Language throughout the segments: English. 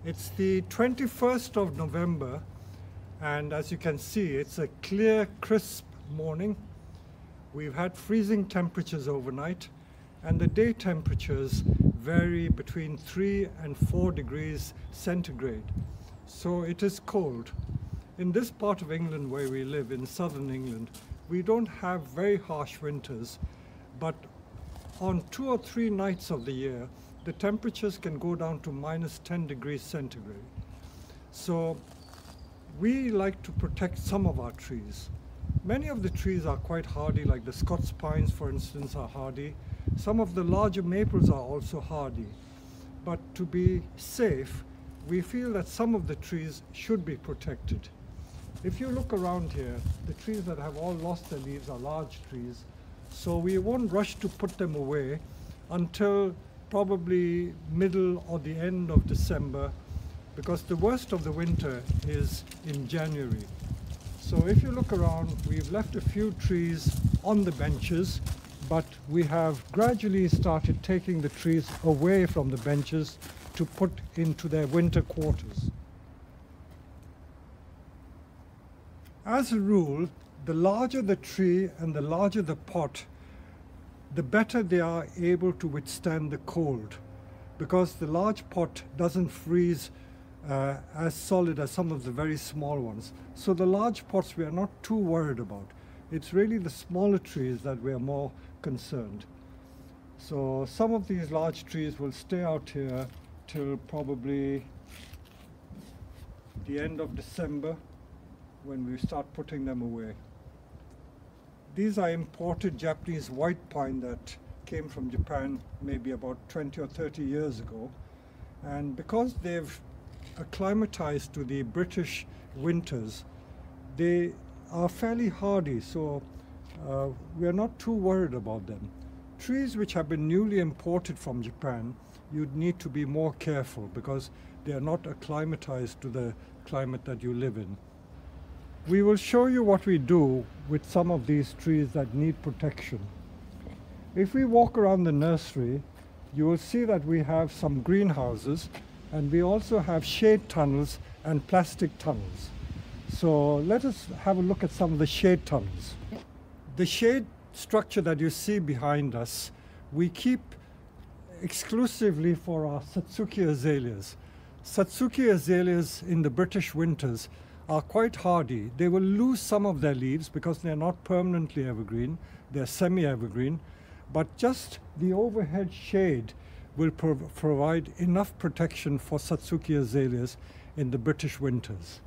It's the 21st of November, and as you can see, it's a clear, crisp morning. We've had freezing temperatures overnight, and the day temperatures vary between 3 and 4 degrees centigrade. So it is cold. In this part of England where we live, in southern England, we don't have very harsh winters, but on 2 or 3 nights of the year, the temperatures can go down to -10 degrees centigrade. So we like to protect some of our trees. Many of the trees are quite hardy, like the Scots pines, for instance, are hardy. Some of the larger maples are also hardy. But to be safe, we feel that some of the trees should be protected. If you look around here, the trees that have all lost their leaves are large trees, so we won't rush to put them away until probably middle or the end of December, because the worst of the winter is in January. So if you look around, we've left a few trees on the benches, but we have gradually started taking the trees away from the benches to put into their winter quarters. As a rule, the larger the tree and the larger the pot, the better they are able to withstand the cold, because the large pot doesn't freeze as solid as some of the very small ones. So the large pots we are not too worried about. It's really the smaller trees that we are more concerned. So some of these large trees will stay out here till probably the end of December, when we start putting them away. These are imported Japanese white pine that came from Japan maybe about 20 or 30 years ago. And because they've acclimatized to the British winters, they are fairly hardy, so we are not too worried about them. Trees which have been newly imported from Japan, you'd need to be more careful because they are not acclimatized to the climate that you live in. We will show you what we do with some of these trees that need protection. If we walk around the nursery, you will see that we have some greenhouses, and we also have shade tunnels and plastic tunnels. So let us have a look at some of the shade tunnels. The shade structure that you see behind us, we keep exclusively for our Satsuki azaleas. Satsuki azaleas in the British winters are quite hardy. They will lose some of their leaves because they're not permanently evergreen, they're semi-evergreen, but just the overhead shade will provide enough protection for Satsuki azaleas in the British winters.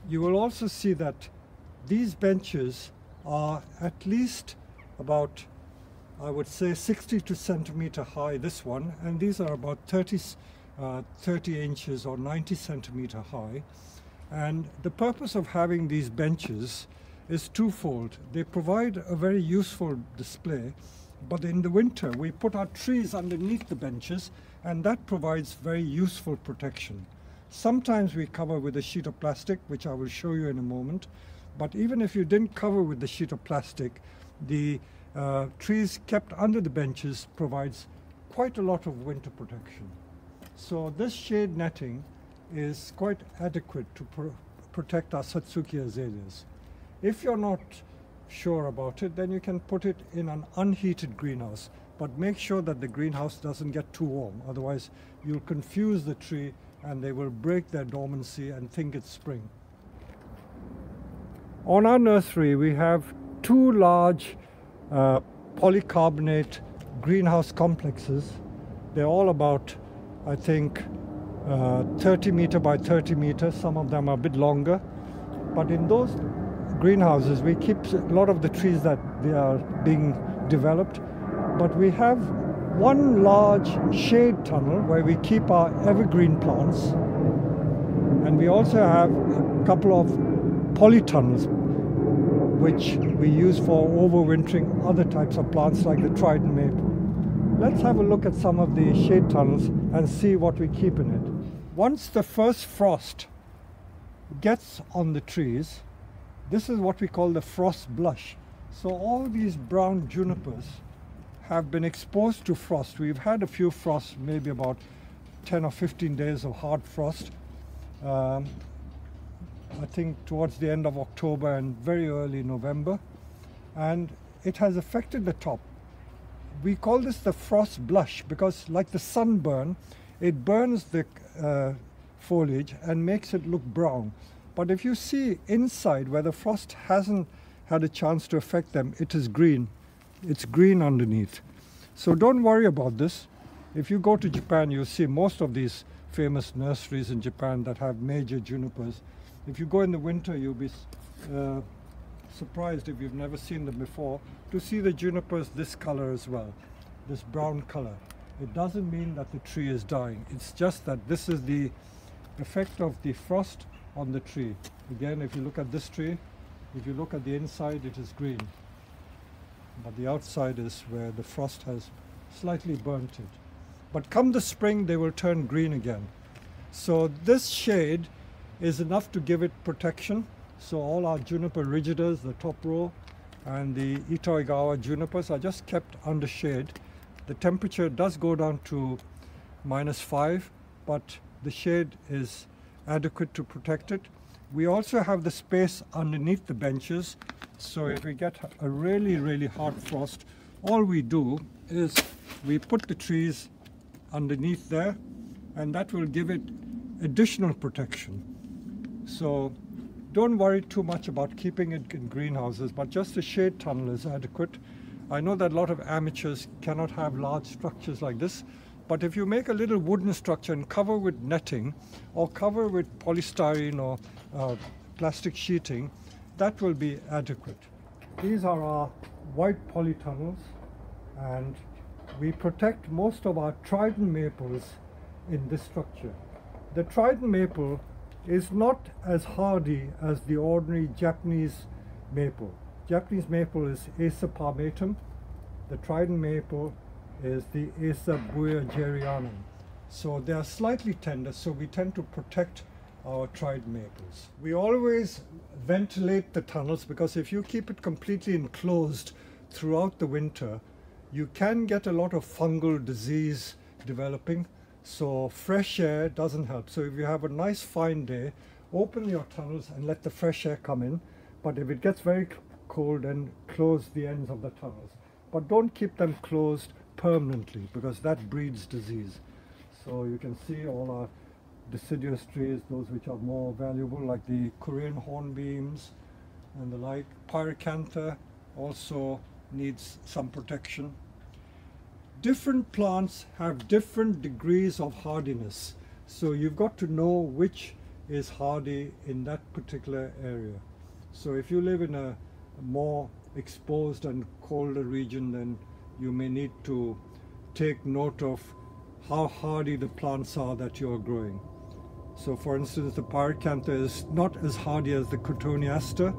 You will also see that these benches are at least about, I would say, 62 centimeter high, this one, and these are about 30 inches or 90 centimeter high. And the purpose of having these benches is twofold. They provide a very useful display, but in the winter we put our trees underneath the benches, and that provides very useful protection. Sometimes we cover with a sheet of plastic, which I will show you in a moment, but even if you didn't cover with the sheet of plastic, the trees kept under the benches provides quite a lot of winter protection. So this shade netting is quite adequate to protect our Satsuki azaleas. If you're not sure about it, then you can put it in an unheated greenhouse, but make sure that the greenhouse doesn't get too warm, otherwise you'll confuse the tree and they will break their dormancy and think it's spring. On our nursery we have 2 large polycarbonate greenhouse complexes. They're all about, I think, 30 meter by 30 meters. Some of them are a bit longer, but in those greenhouses we keep a lot of the trees that they are being developed, but we have one large shade tunnel where we keep our evergreen plants, and we also have a couple of polytunnels which we use for overwintering other types of plants like the trident maple. Let's have a look at some of the shade tunnels and see what we keep in it. Once the first frost gets on the trees, this is what we call the frost blush. So all these brown junipers have been exposed to frost. We've had a few frosts, maybe about 10 or 15 days of hard frost, I think towards the end of October and very early November, and it has affected the top. We call this the frost blush because, like the sunburn, it burns the foliage and makes it look brown. But if you see inside where the frost hasn't had a chance to affect them, it is green. It's green underneath. So don't worry about this. If you go to Japan, you'll see most of these famous nurseries in Japan that have major junipers. If you go in the winter, you'll be surprised, if you've never seen them before, to see the junipers this color as well, this brown color. It doesn't mean that the tree is dying. It's just that this is the effect of the frost on the tree. Again, if you look at this tree, if you look at the inside, it is green. But the outside is where the frost has slightly burnt it. But come the spring, they will turn green again. So this shade is enough to give it protection. So all our juniper rigidas, the top row, and the Itoigawa junipers are just kept under shade. The temperature does go down to -5, but the shade is adequate to protect it. We also have the space underneath the benches. So if we get a really, really hard frost, all we do is we put the trees underneath there, and that will give it additional protection. So don't worry too much about keeping it in greenhouses, but just a shade tunnel is adequate. I know that a lot of amateurs cannot have large structures like this, but if you make a little wooden structure and cover with netting or cover with polystyrene or plastic sheeting, that will be adequate. These are our white polytunnels, and we protect most of our trident maples in this structure. The trident maple is not as hardy as the ordinary Japanese maple. Japanese maple is Acer palmatum. The trident maple is the Acer buergerianum. So they are slightly tender, so we tend to protect our trident maples. We always ventilate the tunnels, because if you keep it completely enclosed throughout the winter, you can get a lot of fungal disease developing. So fresh air doesn't help. So if you have a nice fine day, open your tunnels and let the fresh air come in. But if it gets very cold, then close the ends of the tunnels. But don't keep them closed permanently, because that breeds disease. So you can see all our deciduous trees, those which are more valuable, like the Korean hornbeams and the like. Pyracantha also needs some protection. Different plants have different degrees of hardiness, so you've got to know which is hardy in that particular area. So if you live in a more exposed and colder region, then you may need to take note of how hardy the plants are that you're growing. So for instance, the Pyracantha is not as hardy as the Cotoneaster,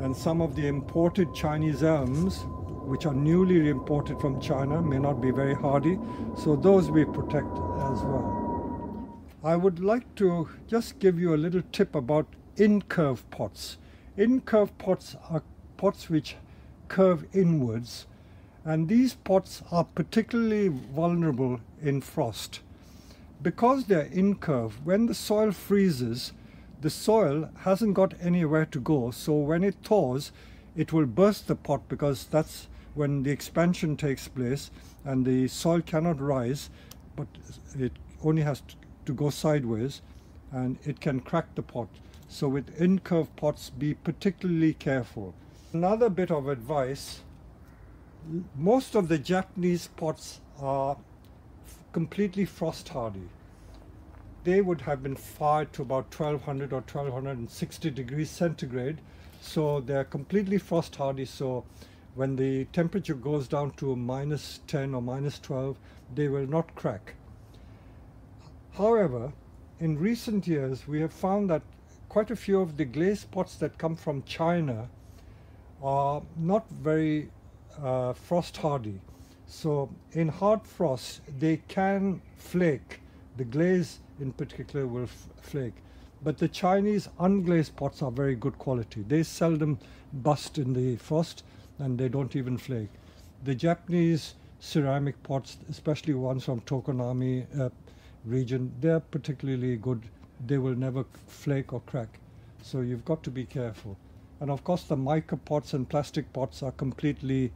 and some of the imported Chinese elms, which are newly imported from China, may not be very hardy, so those we protect as well. I would like to just give you a little tip about incurve pots. Incurve pots are pots which curve inwards, and these pots are particularly vulnerable in frost. Because they're incurve, when the soil freezes, the soil hasn't got anywhere to go, so when it thaws, it will burst the pot, because that's when the expansion takes place and the soil cannot rise, but it only has to go sideways, and it can crack the pot. So with incurve pots, be particularly careful. Another bit of advice: most of the Japanese pots are completely frost hardy. They would have been fired to about 1200 or 1260 degrees centigrade, so they're completely frost hardy. So when the temperature goes down to -10 or -12, they will not crack. However, in recent years we have found that quite a few of the glaze pots that come from China are not very frost hardy. So in hard frost they can flake. The glaze in particular will flake. But the Chinese unglazed pots are very good quality. They seldom bust in the frost, and they don't even flake. The Japanese ceramic pots, especially ones from Tokonami region, they're particularly good they will never flake or crack. So you've got to be careful. And of course the mica pots and plastic pots are completely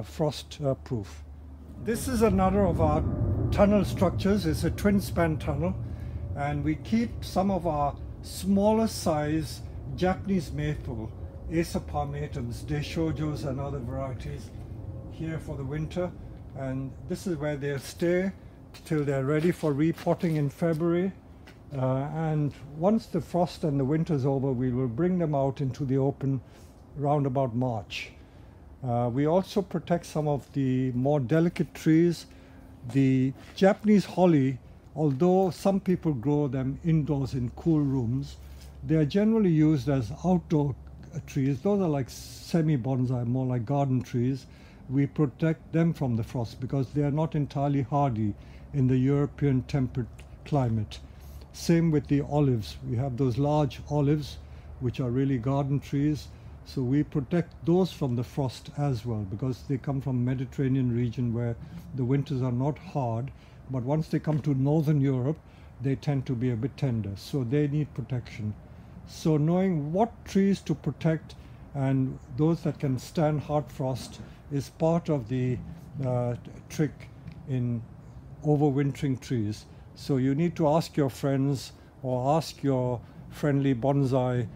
frost proof. This is another of our tunnel structures. It's a twin span tunnel, and we keep some of our smaller size Japanese maple, Acer palmatums, Deishojos and other varieties here for the winter, and this is where they'll stay till they're ready for repotting in February. And once the frost and the winter's over, we will bring them out into the open round about March. We also protect some of the more delicate trees. The Japanese holly, although some people grow them indoors in cool rooms, they are generally used as outdoor trees. Those are like semi-bonsai, more like garden trees. We protect them from the frost because they are not entirely hardy in the European temperate climate. Same with the olives. We have those large olives which are really garden trees. So we protect those from the frost as well because they come from Mediterranean region where the winters are not hard, but once they come to Northern Europe, they tend to be a bit tender. So they need protection. So knowing what trees to protect and those that can stand hard frost is part of the trick in overwintering trees. So you need to ask your friends or ask your friendly bonsai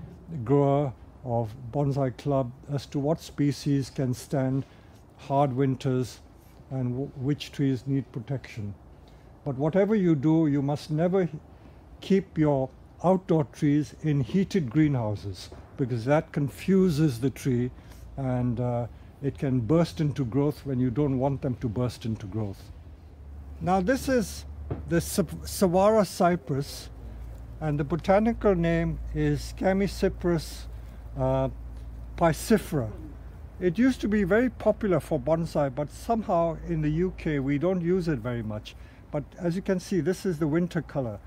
grower of bonsai club as to what species can stand hard winters and which trees need protection. But whatever you do, you must never keep your outdoor trees in heated greenhouses because that confuses the tree and it can burst into growth when you don't want them to burst into growth. Now this is the Saguaro cypress, and the botanical name is Chamaecyparis piscifera. It used to be very popular for bonsai, but somehow in the UK we don't use it very much. But as you can see, this is the winter color.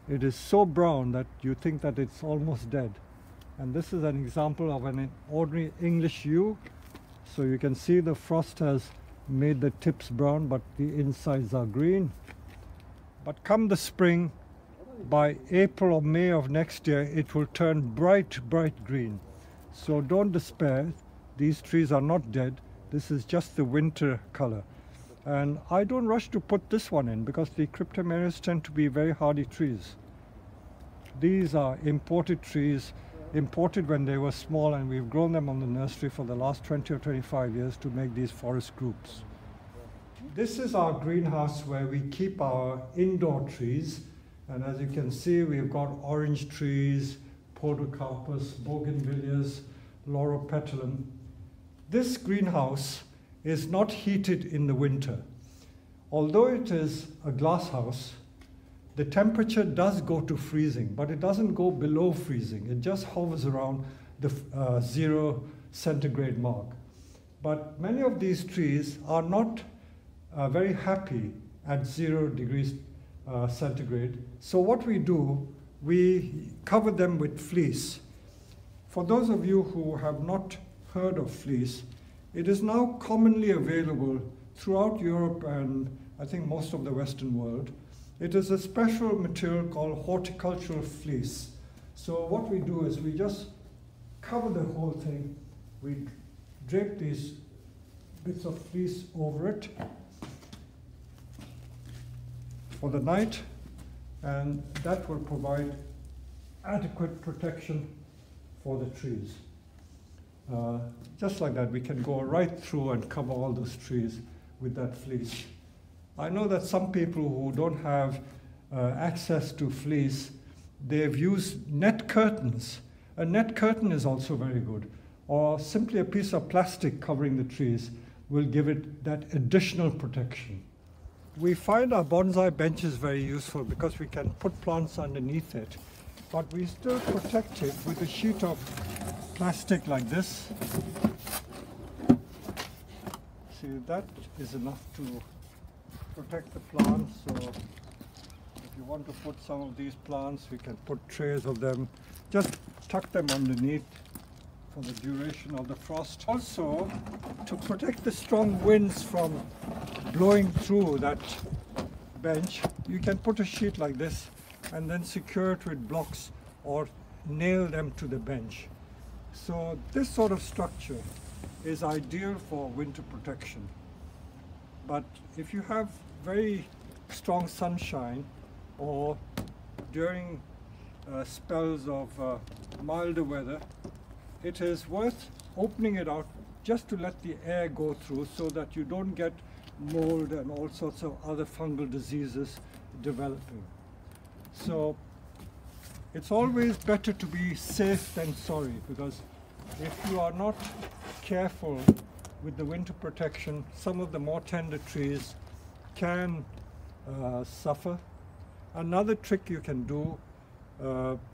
It is so brown that you think that it's almost dead. And this is an example of an ordinary English yew. So you can see the frost has made the tips brown, but the insides are green. But come the spring, by April or May of next year, it will turn bright, bright green. So don't despair. These trees are not dead. This is just the winter color. And I don't rush to put this one in because the cryptomerias tend to be very hardy trees. These are imported trees, imported when they were small, and we've grown them on the nursery for the last 20 or 25 years to make these forest groups. This is our greenhouse where we keep our indoor trees. And as you can see, we've got orange trees, podocarpus, bougainvilleas, lauropetalum. This greenhouse is not heated in the winter. Although it is a glass house, the temperature does go to freezing, but it doesn't go below freezing. It just hovers around the 0 centigrade mark. But many of these trees are not very happy at 0 degrees centigrade. So what we do, we cover them with fleece. For those of you who have not heard of fleece, it is now commonly available throughout Europe and I think most of the Western world. It is a special material called horticultural fleece. So what we do is we just cover the whole thing. We drape these bits of fleece over it for the night, and that will provide adequate protection for the trees. Just like that, we can go right through and cover all those trees with that fleece. I know that some people who don't have access to fleece, they've used net curtains. A net curtain is also very good, or simply a piece of plastic covering the trees will give it that additional protection. We find our bonsai benches very useful because we can put plants underneath it, but we still protect it with a sheet of plastic like this. See, that is enough to protect the plants. So if you want to put some of these plants, we can put trays of them. Just tuck them underneath for the duration of the frost. Also, to protect the strong winds from blowing through that bench, you can put a sheet like this and then secure it with blocks or nail them to the bench. So this sort of structure is ideal for winter protection. But if you have very strong sunshine or during spells of milder weather, it is worth opening it out just to let the air go through so that you don't get mold and all sorts of other fungal diseases developing. So it's always better to be safe than sorry, because if you are not careful with the winter protection, some of the more tender trees can suffer. Another trick you can do,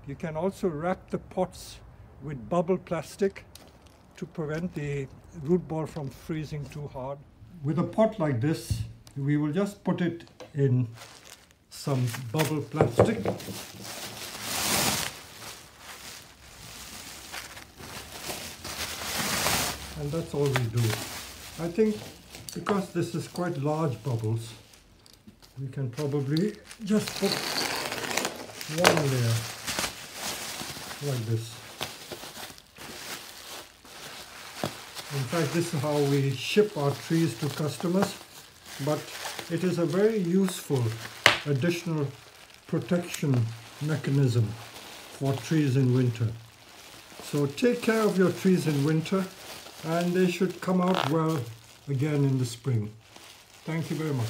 you can also wrap the pots with bubble plastic to prevent the root ball from freezing too hard. With a pot like this, we will just put it in some bubble plastic. And that's all we do. I think because this is quite large bubbles, we can probably just put one layer like this. In fact, this is how we ship our trees to customers, but it is a very useful additional protection mechanism for trees in winter. So take care of your trees in winter, and they should come out well again in the spring. Thank you very much.